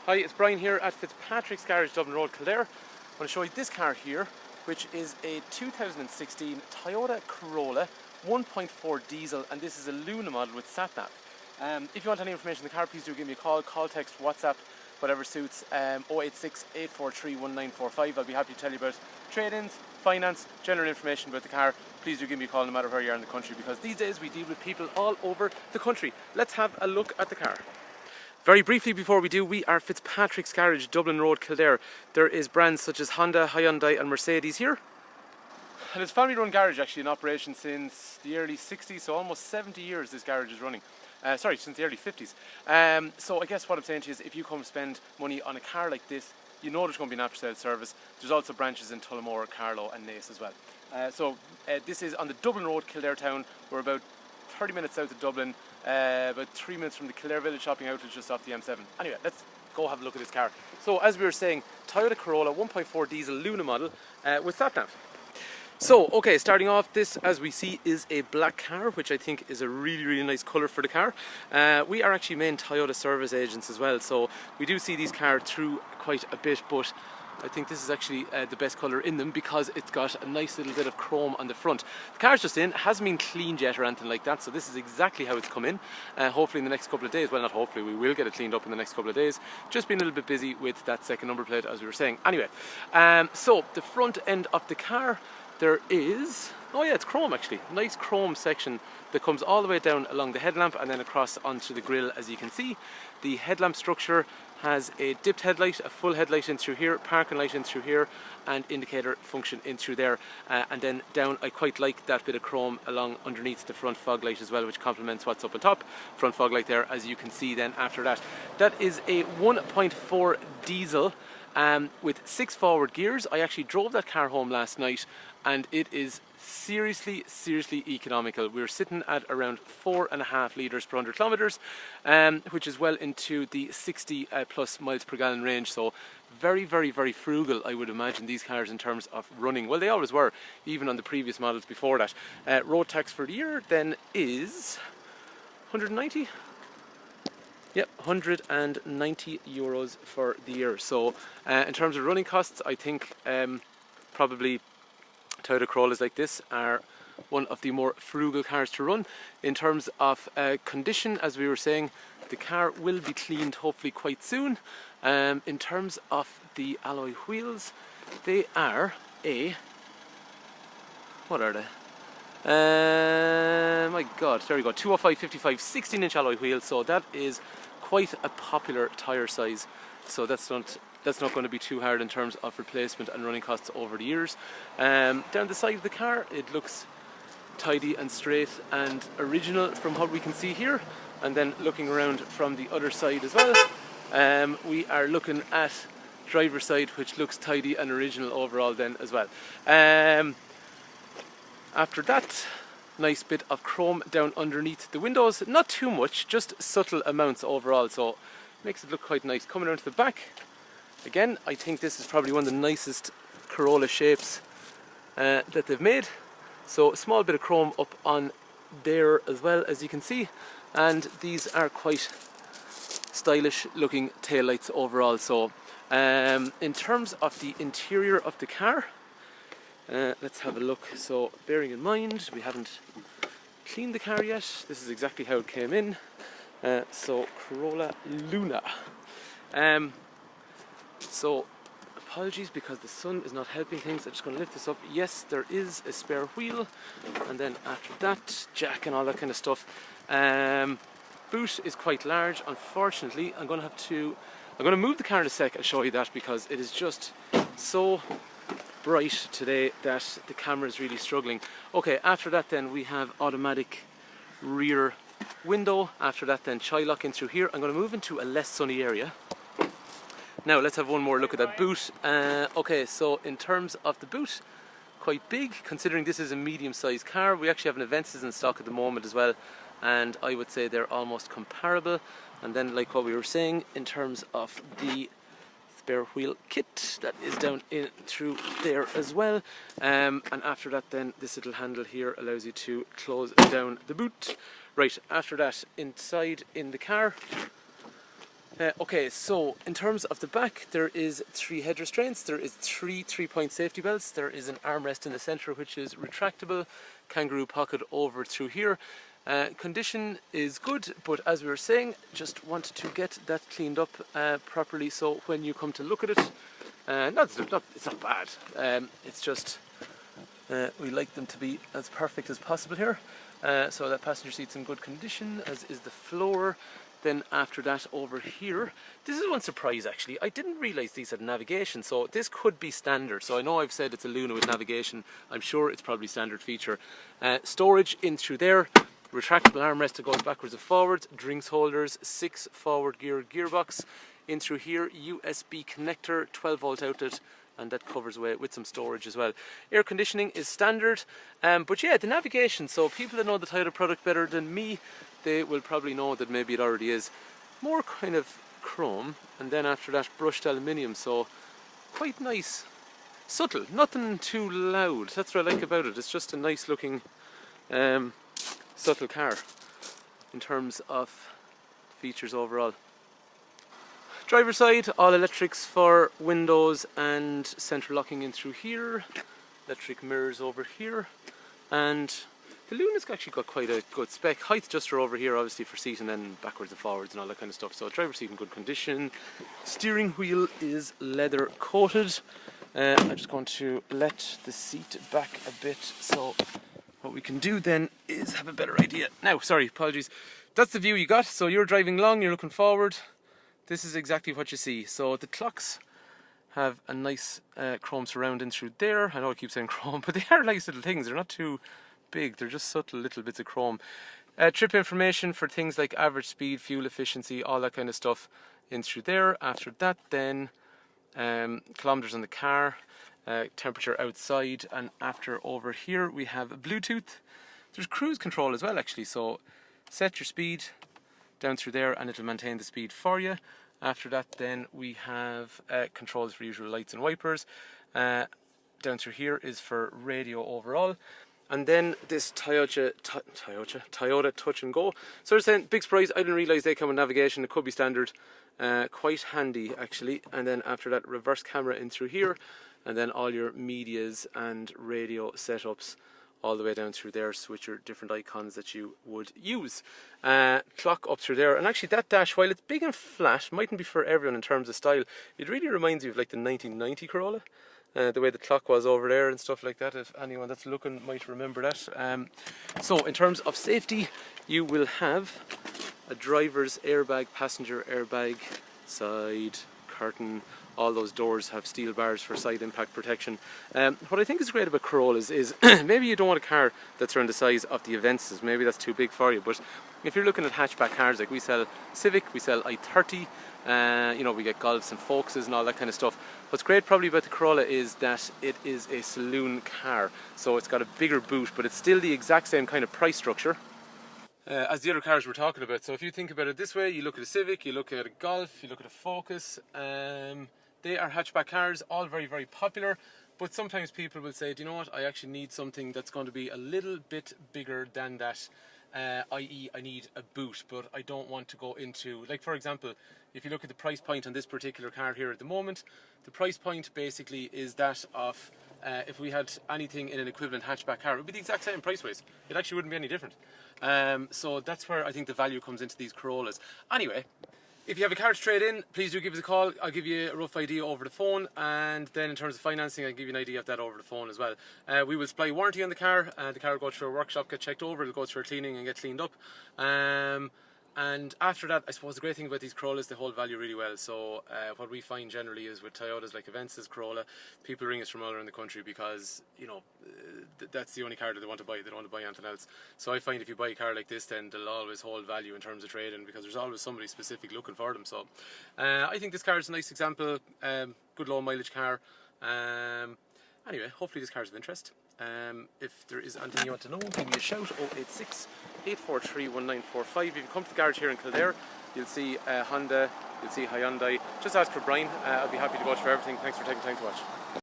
Hi, it's Brian here at Fitzpatrick's Garage, Dublin Road, Kildare. I want to show you this car here, which is a 2016 Toyota Corolla 1.4 diesel, and this is a Luna model with sat-nav. If you want any information on the car, please do give me a call, text, WhatsApp, whatever suits, 086 843 1945. I'll be happy to tell you about trade-ins, finance, general information about the car. Please do give me a call no matter where you are in the country, because these days we deal with people all over the country. Let's have a look at the car. Very briefly before we do, we are Fitzpatrick's Garage, Dublin Road, Kildare. There is brands such as Honda, Hyundai and Mercedes here. And it's a family-run garage actually, in operation since the early 60s, so almost 70 years this garage is running. Since the early 50s. So I guess what I'm saying to you is, if you come spend money on a car like this, you know there's going to be an after-sale service. There's also branches in Tullamore, Carlow and Naas as well. This is on the Dublin Road, Kildare town. We're about 30 minutes south of Dublin, about 3 minutes from the Kildare Village shopping outlet just off the M7. Anyway, let's go have a look at this car. So as we were saying, Toyota Corolla 1.4 diesel Luna model with sat-nav. So, okay, starting off, this, as we see, is a black car, which I think is a really nice colour for the car. We are actually main Toyota service agents as well, so we do see these cars through quite a bit, but I think this is actually the best colour in them because it's got a nice little bit of chrome on the front. The car's just in, hasn't been cleaned yet or anything like that, so this is exactly how it's come in. Hopefully in the next couple of days, well, not hopefully, we will get it cleaned up in the next couple of days. Just been a little bit busy with that second number plate, as we were saying. Anyway, so the front end of the car, there is, oh yeah, it's chrome actually, nice chrome section that comes all the way down along the headlamp and then across onto the grille. As you can see, the headlamp structure has a dipped headlight, a full headlight in through here, parking light in through here, and indicator function in through there. And then down, I quite like that bit of chrome along underneath the front fog light as well, which complements what's up on top. Front fog light there, as you can see then after that. That is a 1.4 diesel with 6 forward gears. I actually drove that car home last night and it is seriously economical. We're sitting at around 4.5 litres per 100 kilometres, which is well into the 60 plus miles per gallon range. So very frugal, I would imagine, these cars in terms of running. Well, they always were, even on the previous models before that. Road tax for the year then is 190. Yep, 190 euros for the year. So in terms of running costs, I think probably Toyota Corollas like this are one of the more frugal cars to run. In terms of condition, as we were saying, the car will be cleaned hopefully quite soon. In terms of the alloy wheels, they are a, what are they? My god, there we go, 205/55 16-inch alloy wheels, so that is quite a popular tyre size, so that's not going to be too hard in terms of replacement and running costs over the years. Down the side of the car, it looks tidy and straight and original from what we can see here, and then looking around from the other side as well, we are looking at driver's side, which looks tidy and original overall then as well. After that, nice bit of chrome down underneath the windows, not too much, just subtle amounts overall, so makes it look quite nice. Coming down to the back, again, I think this is probably one of the nicest Corolla shapes that they've made. So a small bit of chrome up on there as well, as you can see, and these are quite stylish looking taillights overall. So in terms of the interior of the car, let's have a look. So bearing in mind we haven't cleaned the car yet, this is exactly how it came in. So Corolla Luna. So apologies because the sun is not helping things. I'm just going to lift this up. Yes, there is a spare wheel, and then after that, jack and all that kind of stuff. Boot is quite large. Unfortunately, I'm going to move the car in a sec and show you that, because it is just so bright today that the camera is really struggling. Okay, after that then we have automatic rear window. After that then child lock in through here. I'm going to move into a less sunny area. Now let's have one more look at that boot. Okay, so in terms of the boot, quite big considering this is a medium-sized car. We actually have an Avensis in stock at the moment as well, and I would say they're almost comparable. And then, like what we were saying, in terms of the spare wheel kit, that is down in through there as well. And after that then, this little handle here allows you to close down the boot. Right, after that, inside in the car, Okay, so in terms of the back, there is 3 head restraints, there is 3 3-point safety belts, there is an armrest in the centre which is retractable, kangaroo pocket over through here. Condition is good, but as we were saying, just wanted to get that cleaned up properly, so when you come to look at it, it's not bad, it's just we like them to be as perfect as possible here. So that passenger seat's in good condition, as is the floor. Then after that, over here, this is one surprise actually. I didn't realise these had navigation, so this could be standard. So I know I've said it's a Luna with navigation. I'm sure it's probably standard feature. Storage in through there, retractable armrest that goes backwards and forwards, drinks holders, 6 forward gear gearbox. In through here, USB connector, 12 volt outlet, and that covers away with some storage as well. Air conditioning is standard, but yeah, the navigation, so people that know the Toyota product better than me, they will probably know that maybe it already is more kind of chrome, and then after that brushed aluminium, so quite nice, subtle, nothing too loud. That's what I like about it. It's just a nice looking subtle car in terms of features overall. Driver side, all electrics for windows and central locking in through here, electric mirrors over here, and the Luna's actually got quite a good spec. Height adjuster over here obviously for seat, and then backwards and forwards and all that kind of stuff. So driver seat in good condition. Steering wheel is leather coated. I'm just going to let the seat back a bit, so what we can do then is have a better idea. Now, sorry, apologies. That's the view you got. So you're driving along, you're looking forward. This is exactly what you see. So the clocks have a nice chrome surrounding through there. I know I keep saying chrome, but they are nice little things. They're not too big, they're just subtle little bits of chrome. Trip information for things like average speed, fuel efficiency, all that kind of stuff in through there. After that then, kilometers on the car, temperature outside, and after over here we have Bluetooth. There's cruise control as well actually, so set your speed down through there and it'll maintain the speed for you. After that then we have controls for usual lights and wipers. Down through here is for radio overall. And then this Toyota Touch and Go. So they're saying, big surprise, I didn't realise they come with navigation. It could be standard. Quite handy actually. And then after that, reverse camera in through here. And then all your medias and radio setups all the way down through there, so with your different icons that you would use. Clock up through there, and actually that dash, while it's big and flat, mightn't be for everyone in terms of style. It really reminds you of like the 1990 Corolla, the way the clock was over there and stuff like that, if anyone that's looking might remember that. So in terms of safety, you will have a driver's airbag, passenger airbag, side curtain. All those doors have steel bars for side impact protection. What I think is great about Corollas is maybe you don't want a car that's around the size of the Avensis, maybe that's too big for you, but if you're looking at hatchback cars, like we sell Civic, we sell i30, you know, we get Golfs and Focuses and all that kind of stuff. What's great probably about the Corolla is that it is a saloon car, so it's got a bigger boot, but it's still the exact same kind of price structure as the other cars we're talking about. So if you think about it this way, you look at a Civic, you look at a Golf, you look at a Focus, they are hatchback cars, all very, very popular, but sometimes people will say, do you know what, I actually need something that's going to be a little bit bigger than that, i.e. I need a boot, but I don't want to go into, like for example, if you look at the price point on this particular car here at the moment, the price point basically is that of, if we had anything in an equivalent hatchback car, it would be the exact same price wise. It actually wouldn't be any different. So that's where I think the value comes into these Corollas. Anyway, if you have a car to trade in, please do give us a call. I'll give you a rough idea over the phone, and then in terms of financing, I'll give you an idea of that over the phone as well. We will supply warranty on the car, and the car will go through a workshop, get checked over, it'll go through a cleaning and get cleaned up. And after that, I suppose the great thing about these Corollas, they hold value really well. So what we find generally is with Toyotas like Avensis, Corolla, people ring us from all around the country because, you know, that's the only car that they want to buy. They don't want to buy anything else. So I find if you buy a car like this, then they'll always hold value in terms of trading, because there's always somebody specific looking for them. So I think this car is a nice example. Good low mileage car. Anyway, hopefully this car is of interest. If there is anything you want to know, give me a shout. 086 843 1945. If you come to the garage here in Kildare, you'll see Honda, you'll see Hyundai. Just ask for Brian. I'll be happy to go through everything. Thanks for taking time to watch.